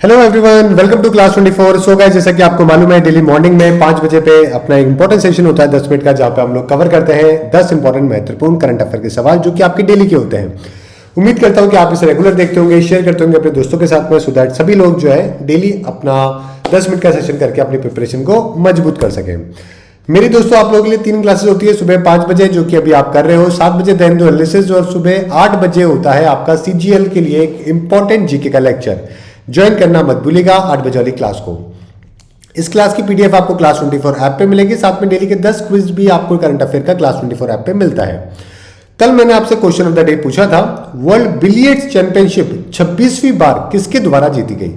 Hello everyone, welcome to class 24। So guys, जैसा कि आपको मालूम है डेली मॉर्निंग में 5 बजे पे अपना एक इंपॉर्टेंट सेशन होता है 10 मिनट का, जहां पे हम लोग कवर करते हैं 10 इंपॉर्टेंट महत्वपूर्ण करंट अफेयर के सवाल जो कि आपके डेली के होते हैं। उम्मीद करता हूं कि आप इसे रेगुलर देखते होंगे, शेयर करते होंगे अपने दोस्तों के साथ में, सो दैट सभी लोग जो है डेली अपना 10 मिनट का सेशन करके अपनी प्रिपरेशन को मजबूत कर सकें। मेरी दोस्तों, आप लोगों के लिए 3 क्लासेस होती है। सुबह 5 बजे जो कि अभी आप कर रहे हो, 7 बजे दैन दो एनालिसिस, और सुबह 8 बजे होता है आपका सीजीएल के लिए एक इंपॉर्टेंट जीके का लेक्चर। ज्वाइन करना मत भूलिएगा 8 बजे वाली क्लास को। इस क्लास की पीडीएफ आपको क्लास 24 ऐप पे मिलेगी, साथ में डेली के 10 क्विज भी आपको करंट अफेयर का क्लास 24 ऐप पे मिलता है। कल मैंने आपसे क्वेश्चन ऑफ द डे पूछा था, वर्ल्ड बिलियर्ड्स चैंपियनशिप 26वीं बार किसके द्वारा जीती गई?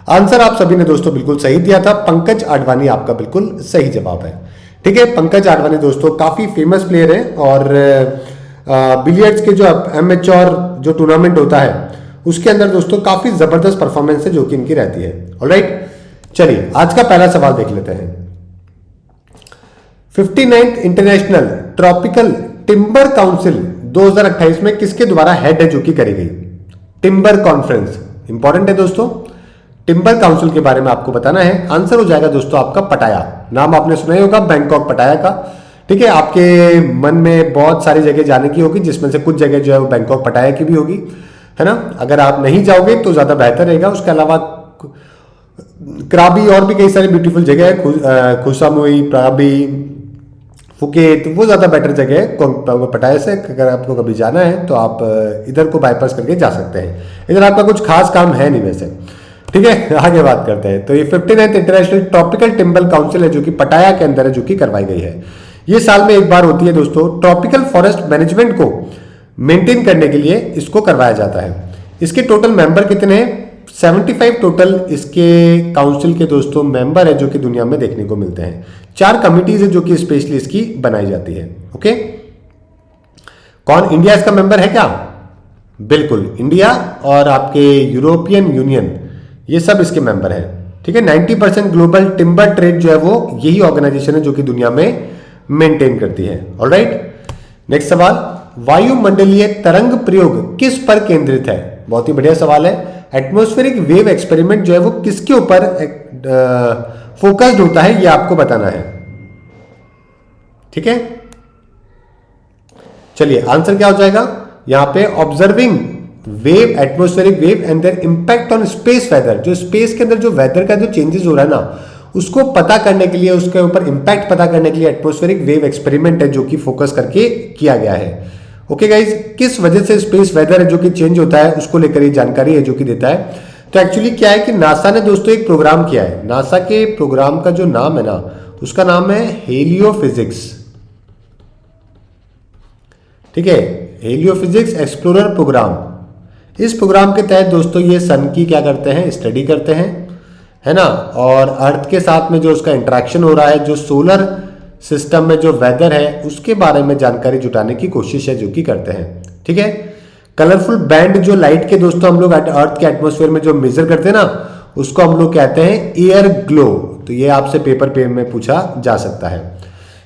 आंसर आप सभी ने दोस्तों बिल्कुल सही दिया था, पंकज आडवाणी आपका बिल्कुल सही जवाब है। ठीक है, पंकज आडवाणी दोस्तों काफी फेमस प्लेयर है और बिलियर्ड्स के जो एमेच्योर जो टूर्नामेंट होता है उसके अंदर दोस्तों काफी जबरदस्त परफॉर्मेंस है जो कि इनकी रहती है। ऑलराइट, चलिए आज का पहला सवाल देख लेते हैं। 59th international tropical timber council 2028 में किसके द्वारा हेड है जो कि करी गई? टिम्बर कॉन्फ्रेंस इंपॉर्टेंट है दोस्तों, टिम्बर काउंसिल के बारे में आपको बताना है। आंसर हो जाएगा दोस्तों आपका पटाया। नाम आपने सुना ही होगा, बैंकॉक पटाया का। ठीक है, आपके मन में बहुत सारी जगह जाने की होगी, जिसमें से कुछ जगह जो है वो बैंकॉक पटाया की भी होगी, है ना। अगर आप नहीं जाओगे तो ज्यादा बेहतर रहेगा। उसके अलावा क्राबी और भी कई सारी ब्यूटीफुल जगह है, खुसामुई, प्राबी, फुकेत, वो ज्यादा बेटर जगह है पटाया से। अगर आपको कभी जाना है तो आप इधर को बाईपास करके जा सकते हैं। इधर आपका कुछ खास काम है नहीं वैसे। ठीक है, आगे बात करते हैं। तो ये 59th international tropical timber council है जो कि पटाया के अंदर है, जो कि करवाई गई है। ये साल में एक बार होती है दोस्तों। ट्रॉपिकल फॉरेस्ट मैनेजमेंट को मेंटेन करने के लिए इसको करवाया जाता है। इसके टोटल मेंबर कितने हैं? 75 टोटल इसके काउंसिल के दोस्तों मेंबर है जो कि दुनिया में देखने को मिलते हैं। 4 कमिटीज है जो कि स्पेशली इसकी बनाई जाती है। ओके, कौन? इंडिया इसका मेंबर है क्या? बिल्कुल, इंडिया और आपके यूरोपियन यूनियन, ये सब इसके मेंबर हैं। ठीक है, 90% ग्लोबल टिम्बर ट्रेड जो है वो यही ऑर्गेनाइजेशन है जो कि दुनिया में मेंटेन करती है। ऑलराइट, नेक्स्ट सवाल, वायुमंडलीय तरंग प्रयोग किस पर केंद्रित है? बहुत ही बढ़िया सवाल है। एटमॉस्फेरिक वेव एक्सपेरिमेंट जो है वो किसके ऊपर फोकस्ड होता है, ये आपको बताना है। ठीक है, चलिए आंसर क्या हो जाएगा यहां पे? Observing wave, atmospheric wave and their impact on space weather. जो स्पेस के अंदर जो वेदर का जो चेंजेस हो रहा है ना, उसको पता करने के लिए, उसके ऊपर इंपैक्ट पता करने के लिए एटमॉस्फेरिक वेव एक्सपेरिमेंट है जो कि फोकस करके किया गया है। ओके गाइज, किस वजह से स्पेस वेदर है जो कि चेंज होता है उसको लेकर ये जानकारी है जो कि देता है। तो एक्चुअली क्या है कि नासा ने दोस्तों एक प्रोग्राम किया है। नासा के प्रोग्राम का जो नाम है ना, उसका नाम है हेलियोफिजिक्स। ठीक है, हेलियोफिजिक्स एक्सप्लोरर प्रोग्राम। इस प्रोग्राम के तहत दोस्तों ये सन की क्या करते हैं? स्टडी करते हैं, है ना। और अर्थ के साथ में जो उसका इंटरेक्शन हो रहा है, जो सोलर सिस्टम में जो वेदर है उसके बारे में जानकारी जुटाने की कोशिश है जो कि करते हैं। ठीक है, कलरफुल बैंड जो लाइट के दोस्तों हम लोग अर्थ के एटमॉस्फेयर में जो मेजर करते हैं ना, उसको हम लोग कहते हैं एयर ग्लो। तो ये आपसे पेपर पे में पूछा जा सकता है।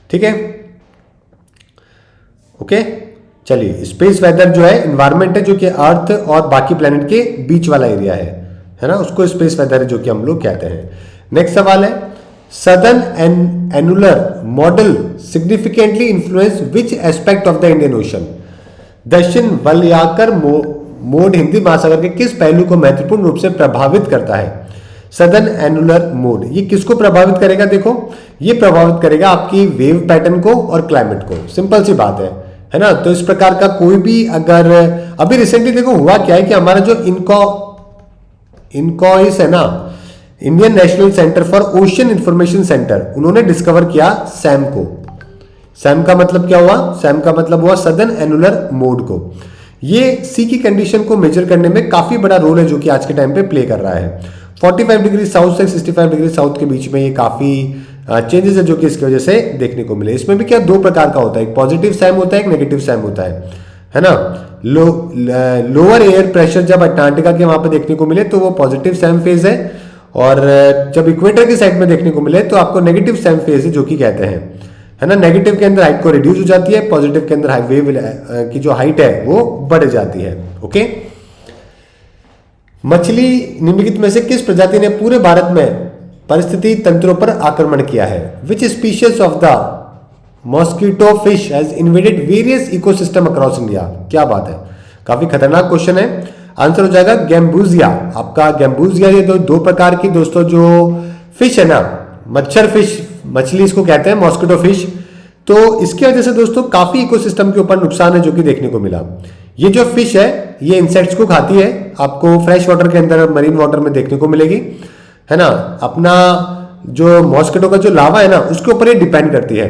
ठीक है, ओके, चलिए स्पेस वेदर जो है इन्वायरमेंट है जो कि अर्थ और बाकी प्लेनेट के बीच वाला एरिया है ना, उसको स्पेस वेदर है जो कि हम लोग कहते हैं। नेक्स्ट सवाल है, southern annular model significantly influence which aspect of the Indian ocean? दक्षिण वलयाकर मोड हिंदी महासागर के किस पहलू को महत्वपूर्ण रूप से प्रभावित करता है? सदर्न एनुलर मोड ये किसको प्रभावित करेगा? देखो, ये प्रभावित करेगा आपकी वेव पैटर्न को और क्लाइमेट को। सिंपल सी बात है ना। तो इस प्रकार का कोई भी, अगर अभी रिसेंटली देखो हुआ क्या है कि हमारा जो इनकॉइस है ना, Indian national centre for ocean information centre, उन्होंने डिस्कवर किया सैम को। सैम का मतलब क्या हुआ? सैम का मतलब हुआ सदर्न एनुलर मोड को। ये सी की कंडीशन को मेजर करने में काफी बड़ा रोल है जो कि आज के टाइम पे प्ले कर रहा है। 45 डिग्री साउथ से 65 डिग्री साउथ के बीच में ये काफी चेंजेस है जो कि इसकी वजह से देखने को मिले। इसमें भी क्या 2 प्रकार का होता है, एक पॉजिटिव सैम होता है, एक नेगेटिव सैम होता है ना। लोअर एयर प्रेशर जब अंटार्कटिका के वहां पे देखने को मिले तो वो पॉजिटिव सैम फेज है, और जब इक्वेटर की साइड में देखने को मिले तो आपको नेगेटिव सैम फेज है जो कि कहते हैं, है ना। नेगेटिव के अंदर हाइट को रिड्यूस हो जाती है, पॉजिटिव के अंदर वेव की जो हाइट है वो बढ़ जाती है। ओके, मछली निम्नलिखित में से किस प्रजाति ने पूरे भारत में परिस्थिति तंत्रों पर आक्रमण किया है? Which species of the mosquito fish has invaded various ecosystem across India? क्या बात है, काफी खतरनाक क्वेश्चन है। आंसर हो जाएगा गैम्बूजिया। आपका गैम्बूजिया, ये दो प्रकार की दोस्तों जो फिश है ना, मच्छर फिश, मछली इसको कहते हैं, मॉस्किटो फिश। तो इसकी वजह से दोस्तों काफी इकोसिस्टम के ऊपर नुकसान है जो कि देखने को मिला। ये जो फिश है ये इंसेक्ट्स को खाती है, आपको फ्रेश वाटर के अंदर, मरीन वाटर में देखने को मिलेगी, है ना। अपना जो मॉस्किटो का जो लावा है ना उसके ऊपर ये डिपेंड करती है।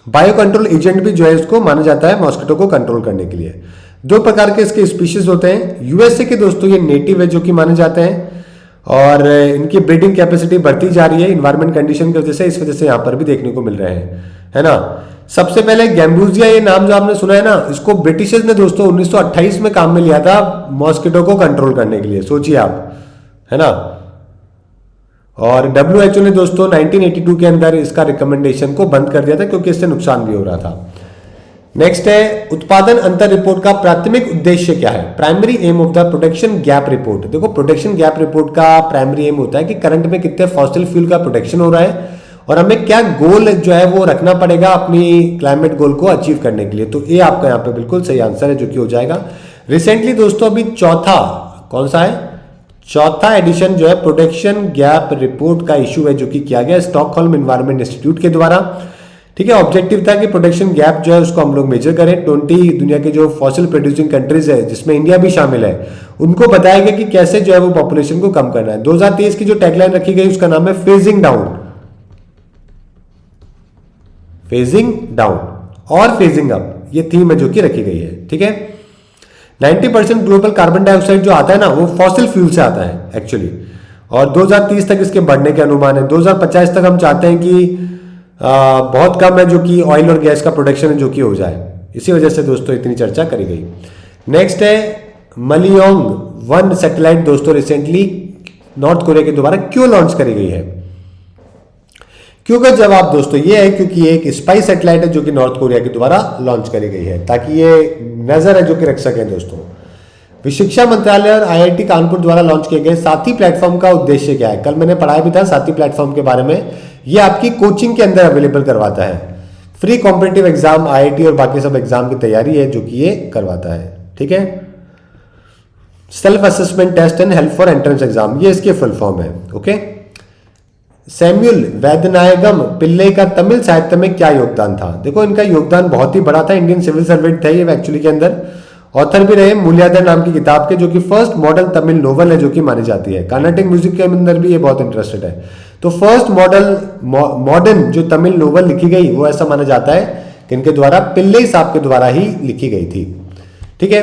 बायो कंट्रोल एजेंट भी जो है इसको माना जाता है मॉस्किटो को कंट्रोल करने के लिए। दो प्रकार के इसके स्पीशीज होते हैं। यूएसए के दोस्तों ये नेटिव है जो कि माने जाते हैं, और इनकी ब्रीडिंग कैपेसिटी बढ़ती जा रही है इन्वायरमेंट कंडीशन की वजह से, इस वजह से यहाँ पर भी देखने को मिल रहे हैं, है ना। सबसे पहले गैम्बूजिया, ये नाम जो आपने सुना है ना, इसको ब्रिटिशर्स ने दोस्तों 1928 में काम में लिया था मॉस्किटो को कंट्रोल करने के लिए, सोचिए आप, है ना। और WHO ने दोस्तों 1982 के अंदर इसका रिकमेंडेशन को बंद कर दिया था क्योंकि इससे नुकसान भी हो रहा था। नेक्स्ट है उत्पादन अंतर रिपोर्ट का प्राथमिक उद्देश्य क्या है? Primary aim of the protection gap report. देखो प्रोटेक्शन गैप रिपोर्ट का प्राइमरी एम होता है कि करंट में कितने फॉसिल फ्यूल का प्रोटेक्शन हो रहा है और हमें क्या गोल जो है वो रखना पड़ेगा अपनी क्लाइमेट गोल को अचीव करने के लिए। तो ये आपका यहाँ पे बिल्कुल सही आंसर है जो कि हो जाएगा। रिसेंटली दोस्तों अभी चौथा, कौन सा है, चौथा एडिशन जो है प्रोटेक्शन गैप रिपोर्ट का इशू है जो कि किया गया स्टॉकहोल्म एनवायरनमेंट इंस्टीट्यूट के द्वारा। ठीक है, ऑब्जेक्टिव था कि प्रोटेक्शन गैप जो है उसको हम लोग मेजर करें। 20 दुनिया के जो फॉसिल प्रोड्यूसिंग कंट्रीज है जिसमें इंडिया भी शामिल है, उनको बताया गया कि कैसे जो है वो पॉपुलेशन को कम करना है। 2023 की जो टैगलाइन रखी गई उसका नाम है फेजिंग डाउन, फेजिंग डाउन और फेजिंग अप, ये थीम है जो कि रखी गई है। ठीक है, 90% ग्लोबल कार्बन डाइऑक्साइड जो आता है ना वो फॉसिल फ्यूल से आता है एक्चुअली, और 2030 तक इसके बढ़ने के अनुमान है। 2050 तक हम चाहते हैं कि बहुत कम है जो कि ऑयल और गैस का प्रोडक्शन है जो कि हो जाए। इसी वजह से दोस्तों इतनी चर्चा करी गई। नेक्स्ट है मलियोंग 1 सैटेलाइट दोस्तों रिसेंटली नॉर्थ कोरिया के द्वारा क्यों लॉन्च करी गई है? क्यों का जवाब दोस्तों ये है क्योंकि ये एक स्पाई सैटेलाइट है जो कि नॉर्थ कोरिया के द्वारा लॉन्च करी गई है ताकि ये नजर है जो कि रख सकें दोस्तों। शिक्षा मंत्रालय और IIT कानपुर द्वारा लॉन्च किए गए साथी प्लेटफॉर्म का उद्देश्य क्या है? कल मैंने पढ़ाया भी था साथी प्लेटफॉर्म के बारे में। ये आपकी कोचिंग के अंदर अवेलेबल करवाता है, फ्री कॉम्पिटिटिव एग्जाम, IIT और बाकी सब एग्जाम की तैयारी है जो कि ये करवाता है। ठीक है, self assessment test and help for entrance exam, ये इसके फुल फॉर्म है। ओके, सैमुअल वैद्यनायगम पिल्ले का तमिल साहित्य में क्या योगदान था? देखो इनका योगदान बहुत ही बड़ा था, इंडियन सिविल सर्वेंट थे ये एक्चुअली के अंदर, ऑथर भी रहे मूल्याधर नाम की किताब के जो कि फर्स्ट मॉडल तमिल नोवेल है जो कि मानी जाती है। कर्नाटिक म्यूजिक के अंदर भी ये बहुत इंटरेस्टेड है। तो फर्स्ट मॉडर्न जो तमिल नोवेल लिखी गई वो ऐसा माना जाता है कि इनके द्वारा, पिल्ले साहब के द्वारा ही लिखी गई थी। ठीक है,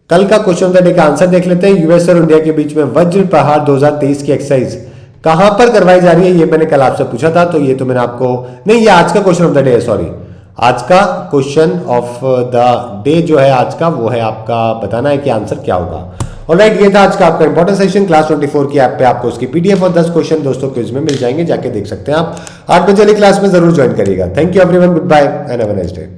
कल का क्वेश्चन ऑफ द डे का आंसर देख लेते हैं। यूएस और इंडिया के बीच में वज्र प्रहार 2023 की एक्सरसाइज कहां पर करवाई जा रही है? ये मैंने कल आपसे पूछा था, तो ये तो मैंने आपको नहीं, ये आज का क्वेश्चन ऑफ द डे है, सॉरी, आज का क्वेश्चन ऑफ द डे जो है आज का, वो है आपका बताना है कि आंसर क्या होगा। ऑलराइट, ये था आज का आपका इंपॉर्टेंट सेशन। क्लास 24 की ऐप पे आपको उसकी PDF और 10 क्वेश्चन दोस्तों क्विज में मिल जाएंगे, जाके देख सकते हैं आप। 8 बजे वाली क्लास में जरूर ज्वाइन करिएगा। Thank you everyone, good bye and have a nice day.